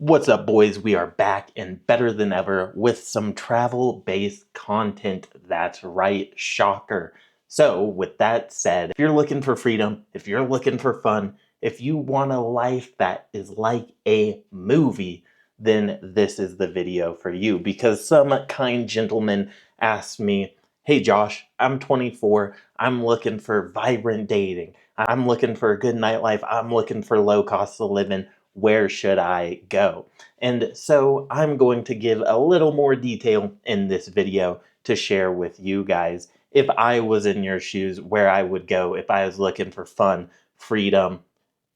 What's up, boys? We are back and better than ever with some travel-based content. That's right, shocker. So, with that said, if you're looking for freedom, if you're looking for fun, if you want a life that is like a movie, then this is the video for you. Because some kind gentleman asked me, "Hey Josh, I'm 24. I'm looking for vibrant dating. I'm looking for a good nightlife. I'm looking for low cost of living. Where should I go?" And so I'm going to give a little more detail in this video to share with you guys if I was in your shoes, where I would go if I was looking for fun, freedom,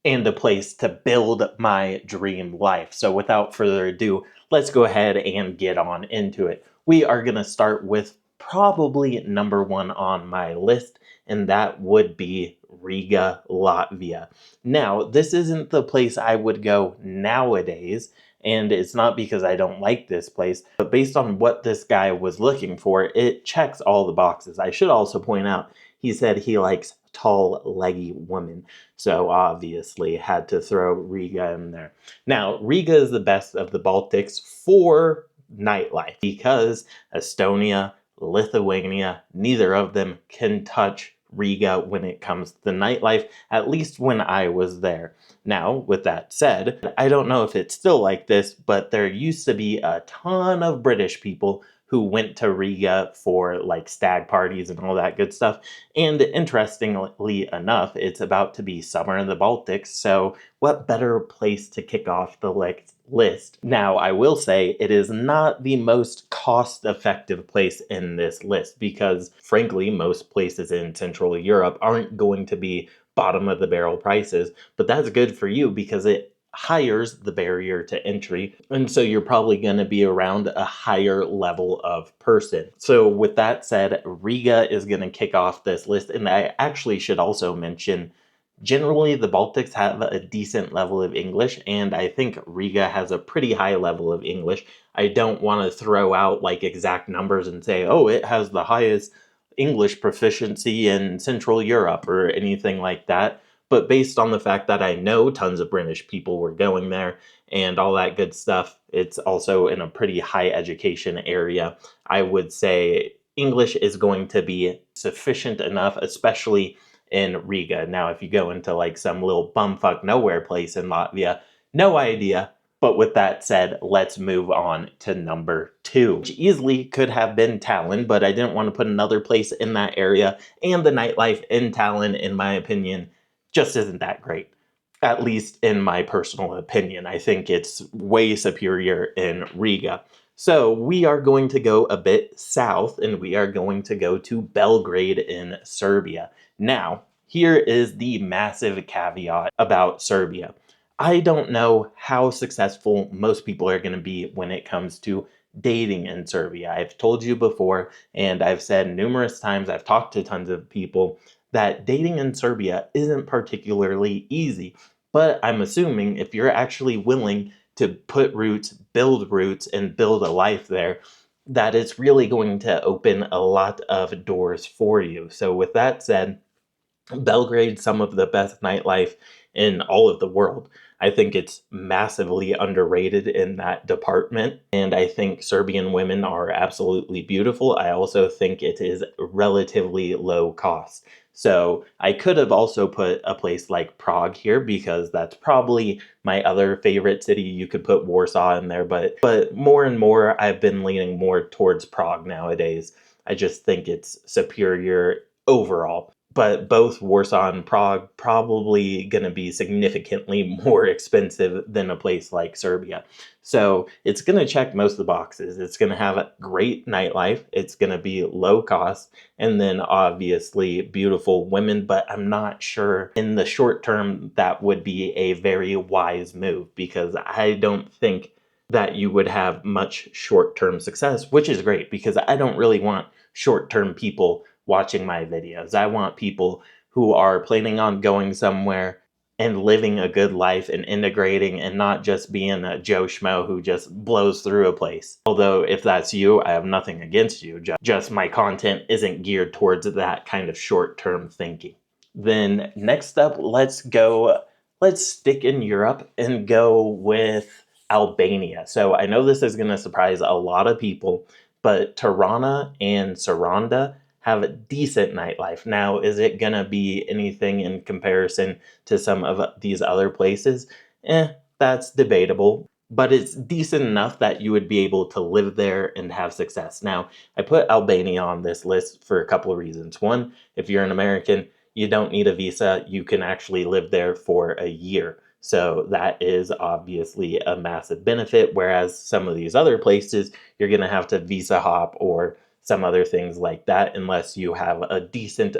and a place to build my dream life. So without further ado, let's go ahead and get on into it. We are going to start with probably number one on my list, and that would be Riga, Latvia. Now, this isn't the place I would go nowadays, and it's not because I don't like this place, but based on what this guy was looking for, it checks all the boxes. I should also point out, he said he likes tall, leggy women. So obviously had to throw Riga in there. Now, Riga is the best of the Baltics for nightlife because Estonia, Lithuania, neither of them can touch Riga when it comes to the nightlife, at least when I was there. Now, with that said, I don't know if it's still like this, but there used to be a ton of British people who went to Riga for like stag parties and all that good stuff. And interestingly enough, it's about to be summer in the Baltics, so what better place to kick off the list? Now, I will say it is not the most cost-effective place in this list because, frankly, most places in Central Europe aren't going to be bottom of the barrel prices, but that's good for you because it higher the barrier to entry, and so you're probably going to be around a higher level of person. So with that said, Riga is going to kick off this list, and I actually should also mention generally the Baltics have a decent level of English, and I think Riga has a pretty high level of English. I don't want to throw out like exact numbers and say, oh, it has the highest English proficiency in Central Europe or anything like that. But based on the fact that I know tons of British people were going there and all that good stuff, it's also in a pretty high education area. I would say English is going to be sufficient enough, especially in Riga. Now, if you go into like some little bumfuck nowhere place in Latvia, no idea. But with that said, let's move on to number two, which easily could have been Tallinn, but I didn't want to put another place in that area. And the nightlife in Tallinn, in my opinion, just isn't that great. At least in my personal opinion. I think it's way superior in Riga. So we are going to go a bit south and we are going to go to Belgrade in Serbia. Now, here is the massive caveat about Serbia. I don't know how successful most people are going to be when it comes to dating in Serbia. I've told you before, and I've said numerous times, I've talked to tons of people, that dating in Serbia isn't particularly easy. But I'm assuming if you're actually willing to put roots, and build a life there, that it's really going to open a lot of doors for you. So with that said, Belgrade, some of the best nightlife in all of the world. I think it's massively underrated in that department, and I think Serbian women are absolutely beautiful. I also think it is relatively low cost. So I could have also put a place like Prague here because that's probably my other favorite city. You could put Warsaw in there, but more and more I've been leaning more towards Prague nowadays. I just think it's superior overall. But both Warsaw and Prague probably going to be significantly more expensive than a place like Serbia. So it's going to check most of the boxes. It's going to have a great nightlife. It's going to be low cost. And then obviously beautiful women. But I'm not sure in the short term that would be a very wise move because I don't think that you would have much short-term success, which is great because I don't really want short-term people watching my videos. I want people who are planning on going somewhere and living a good life and integrating and not just being a Joe Schmo who just blows through a place. Although if that's you, I have nothing against you. Just my content isn't geared towards that kind of short-term thinking. Then next up, let's stick in Europe and go with Albania. So I know this is going to surprise a lot of people, but Tirana and Saranda have a decent nightlife. Now, is it going to be anything in comparison to some of these other places? That's debatable, but it's decent enough that you would be able to live there and have success. Now, I put Albania on this list for a couple of reasons. One, if you're an American, you don't need a visa. You can actually live there for a year. So that is obviously a massive benefit, whereas some of these other places, you're going to have to visa hop or some other things like that unless you have a decent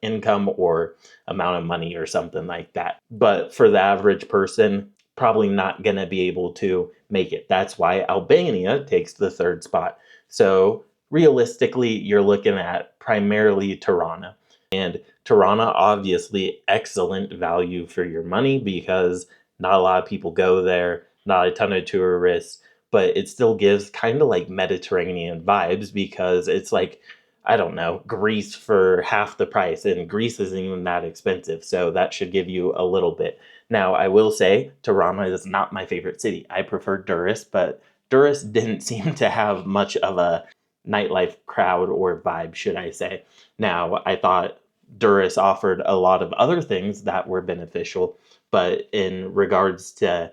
income or amount of money or something like that. But for the average person, probably not going to be able to make it. That's why Albania takes the third spot. So realistically, you're looking at primarily Tirana. And Tirana, obviously, excellent value for your money because not a lot of people go there, not a ton of tourists, but it still gives kind of like Mediterranean vibes because it's like, I don't know, Greece for half the price, and Greece isn't even that expensive. So that should give you a little bit. Now, I will say Tirana is not my favorite city. I prefer Durrës, but Durrës didn't seem to have much of a nightlife crowd or vibe, should I say. Now, I thought Durrës offered a lot of other things that were beneficial, but in regards to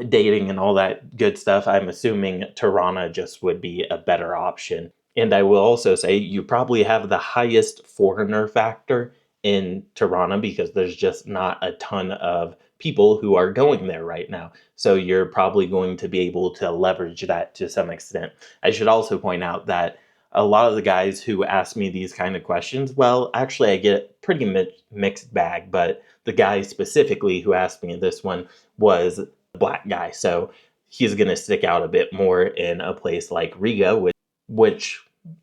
dating and all that good stuff, I'm assuming Tirana just would be a better option. And I will also say you probably have the highest foreigner factor in Tirana because there's just not a ton of people who are going there right now. So you're probably going to be able to leverage that to some extent. I should also point out that a lot of the guys who ask me these kind of questions, well, actually, I get pretty mixed bag, but the guy specifically who asked me this one was a black guy. So he's going to stick out a bit more in a place like Riga, which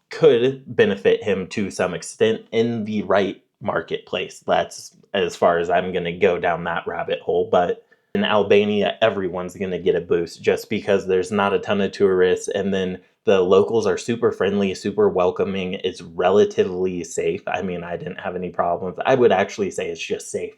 could benefit him to some extent in the right marketplace. That's as far as I'm going to go down that rabbit hole. But in Albania, everyone's going to get a boost just because there's not a ton of tourists, and then the locals are super friendly, super welcoming. It's relatively safe. I mean, I didn't have any problems. I would actually say it's just safe,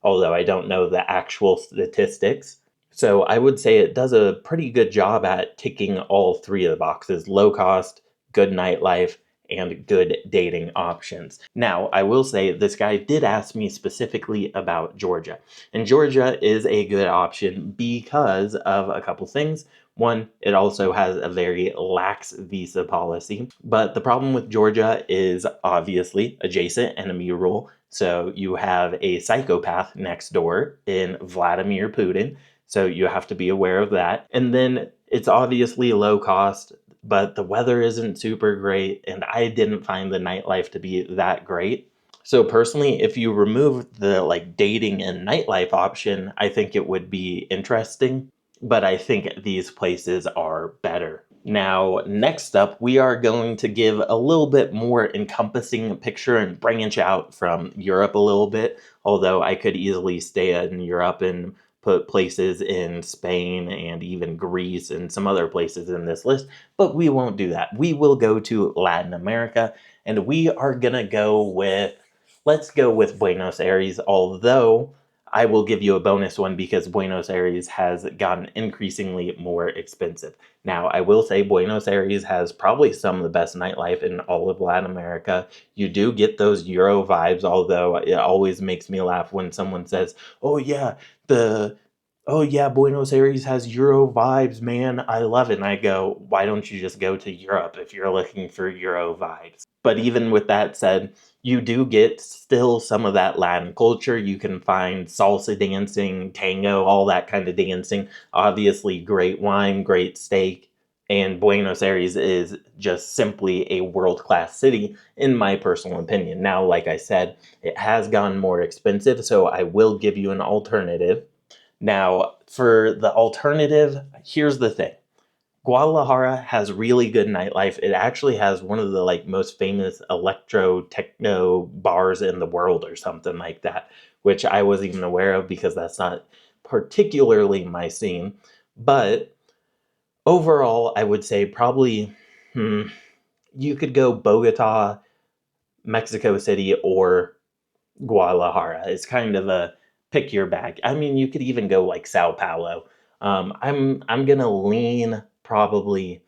although I don't know the actual statistics. So I would say it does a pretty good job at ticking all three of the boxes: low cost, good nightlife, and good dating options. Now, I will say this guy did ask me specifically about Georgia. And Georgia is a good option because of a couple things. One, it also has a very lax visa policy. But the problem with Georgia is obviously adjacent enemy rule. So you have a psychopath next door in Vladimir Putin. So you have to be aware of that. And then it's obviously low cost, but the weather isn't super great, and I didn't find the nightlife to be that great. So personally, if you remove the like dating and nightlife option, I think it would be interesting, but I think these places are better. Now, next up, we are going to give a little bit more encompassing picture and branch out from Europe a little bit, although I could easily stay in Europe and put places in Spain and even Greece and some other places in this list, but we won't do that. We will go to Latin America, and we are gonna go with, let's go with Buenos Aires, although I will give you a bonus one because Buenos Aires has gotten increasingly more expensive. Now, I will say Buenos Aires has probably some of the best nightlife in all of Latin America. You do get those Euro vibes, although it always makes me laugh when someone says, oh yeah, Buenos Aires has Euro vibes, man. I love it. And I go, why don't you just go to Europe if you're looking for Euro vibes? But even with that said, you do get still some of that Latin culture. You can find salsa dancing, tango, all that kind of dancing. Obviously, great wine, great steak. And Buenos Aires is just simply a world-class city, in my personal opinion. Now, like I said, it has gotten more expensive, so I will give you an alternative. Now, for the alternative, here's the thing. Guadalajara has really good nightlife. It actually has one of the like most famous electro techno bars in the world or something like that, which I wasn't even aware of because that's not particularly my scene. But overall, I would say probably you could go Bogota, Mexico City, or Guadalajara. It's kind of a pick your bag. I mean, you could even go like Sao Paulo. I'm gonna lean probably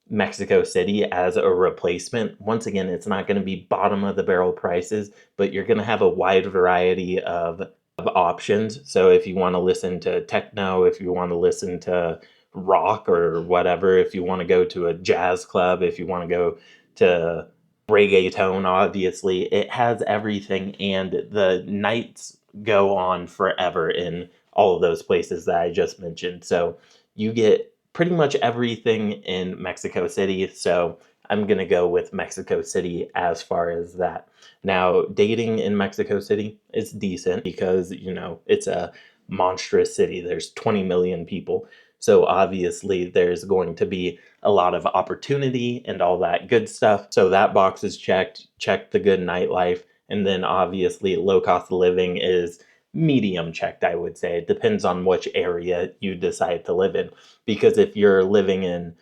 Mexico City as a replacement. Once again, it's not going to be bottom of the barrel prices, but you're going to have a wide variety of options. So if you want to listen to techno, if you want to listen to rock or whatever, if you want to go to a jazz club, if you want to go to reggaeton, obviously, it has everything, and the nights go on forever in all of those places that I just mentioned. So you get pretty much everything in Mexico City. So I'm going to go with Mexico City as far as that. Now, dating in Mexico City is decent because, it's a monstrous city. There's 20 million people. So obviously, there's going to be a lot of opportunity and all that good stuff. So that box is checked. Check the good nightlife. And then obviously, low cost of living is medium checked, I would say. It depends on which area you decide to live in. Because if you're living in,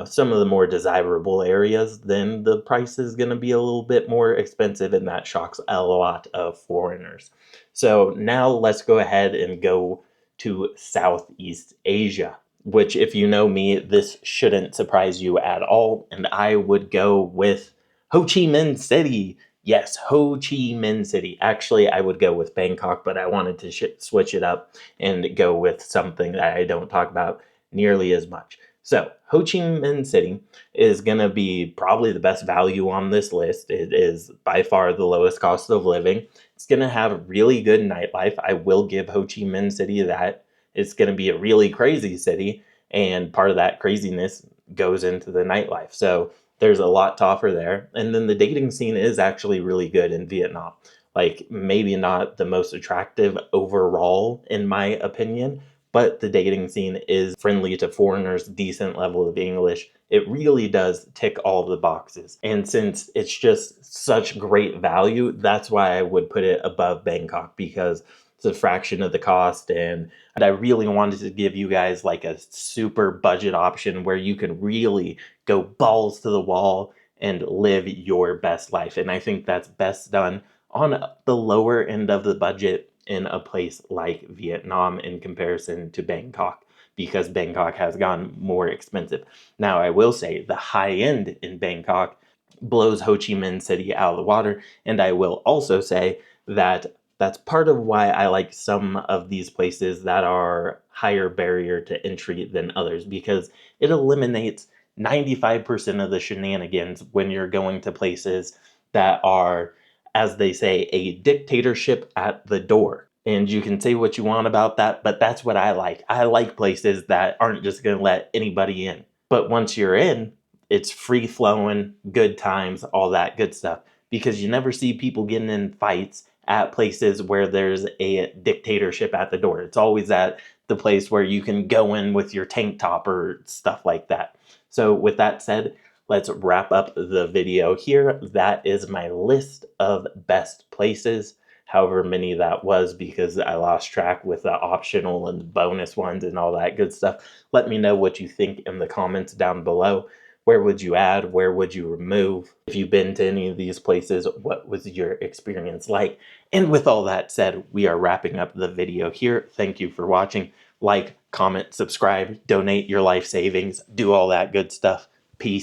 some of the more desirable areas, then the price is going to be a little bit more expensive, and that shocks a lot of foreigners. So now let's go ahead and go to Southeast Asia, which, if you know me, this shouldn't surprise you at all. And I would go with Ho Chi Minh City. Yes, Ho Chi Minh City. Actually, I would go with Bangkok, but I wanted to switch it up and go with something that I don't talk about nearly as much. So, Ho Chi Minh City is going to be probably the best value on this list. It is by far the lowest cost of living. It's going to have really good nightlife. I will give Ho Chi Minh City that. It's going to be a really crazy city, and part of that craziness goes into the nightlife. So, there's a lot to offer there. And then the dating scene is actually really good in Vietnam. Like, maybe not the most attractive overall, in my opinion, but the dating scene is friendly to foreigners, decent level of English. It really does tick all the boxes. And since it's just such great value, that's why I would put it above Bangkok, because it's a fraction of the cost. And I really wanted to give you guys like a super budget option where you can really go balls to the wall and live your best life. And I think that's best done on the lower end of the budget in a place like Vietnam in comparison to Bangkok, because Bangkok has gone more expensive. Now, I will say the high end in Bangkok blows Ho Chi Minh City out of the water. And I will also say that that's part of why I like some of these places that are higher barrier to entry than others, because it eliminates 95% of the shenanigans when you're going to places that are, as they say, a dictatorship at the door. And you can say what you want about that, but that's what I like. I like places that aren't just going to let anybody in. But once you're in, it's free flowing, good times, all that good stuff. Because you never see people getting in fights at places where there's a dictatorship at the door. It's always at the place where you can go in with your tank top or stuff like that. So with that said, let's wrap up the video here. That is my list of best places, however many that was, because I lost track with the optional and bonus ones and all that good stuff. Let me know what you think in the comments down below. Where would you add? Where would you remove? If you've been to any of these places, what was your experience like? And with all that said, we are wrapping up the video here. Thank you for watching. Like, comment, subscribe, donate your life savings, do all that good stuff. Peace.